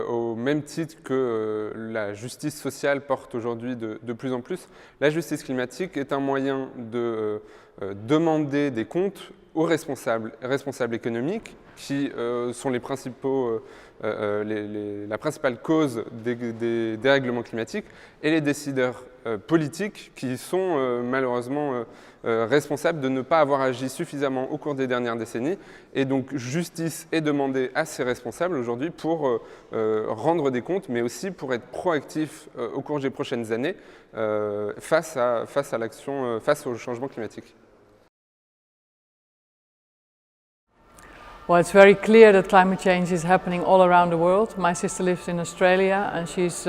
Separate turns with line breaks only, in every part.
Au même titre que la justice sociale porte aujourd'hui de plus en plus, la justice climatique est un moyen de demander des comptes aux responsables économiques qui sont les principaux, la principale cause des dérèglements climatiques et les décideurs politiques qui sont malheureusement responsables de ne pas avoir agi suffisamment au cours des dernières décennies. Et donc justice est demandée à ces responsables aujourd'hui pour rendre des comptes, mais aussi pour être proactifs au cours des prochaines années face à l'action, face au changement climatique.
Well, it's very clear that climate change is happening all around the world. My sister lives in Australia and she's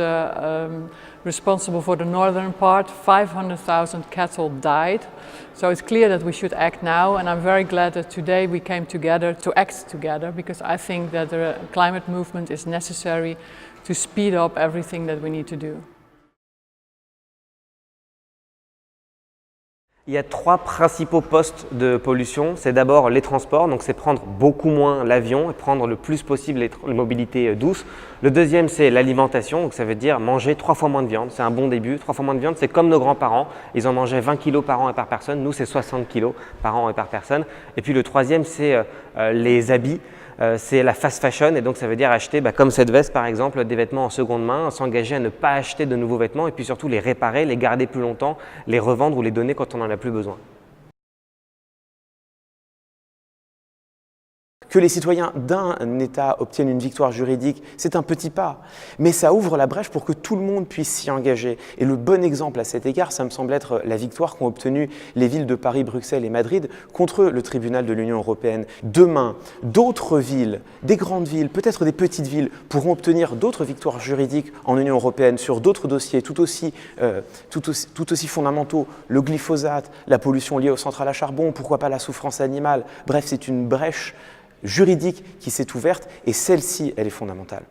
responsible for the northern part. 500,000 cattle died. So it's clear that we should act now, and I'm very glad that today we came together to act together, because I think that the climate movement is necessary to speed up everything that we need to do.
Il y a trois principaux postes de pollution. C'est d'abord les transports, donc c'est prendre beaucoup moins l'avion et prendre le plus possible les mobilités douces. Le deuxième, c'est l'alimentation, donc ça veut dire manger 3 fois moins de viande. C'est un bon début. 3 fois moins de viande, c'est comme nos grands-parents. Ils en mangeaient 20 kg par an et par personne. Nous, c'est 60 kg par an et par personne. Et puis le troisième, c'est les habits. C'est la fast fashion, et donc ça veut dire acheter, comme cette veste par exemple, des vêtements en seconde main, s'engager à ne pas acheter de nouveaux vêtements et puis surtout les réparer, les garder plus longtemps, les revendre ou les donner quand on n'en a plus besoin.
Que les citoyens d'un État obtiennent une victoire juridique, c'est un petit pas, mais ça ouvre la brèche pour que tout le monde puisse s'y engager. Et le bon exemple à cet égard, ça me semble être la victoire qu'ont obtenue les villes de Paris, Bruxelles et Madrid contre le tribunal de l'Union européenne. Demain, d'autres villes, des grandes villes, peut-être des petites villes, pourront obtenir d'autres victoires juridiques en Union européenne sur d'autres dossiers tout aussi fondamentaux, le glyphosate, la pollution liée aux centrales à charbon, pourquoi pas la souffrance animale. Bref, c'est une brèche juridique qui s'est ouverte, et celle-ci, elle est fondamentale.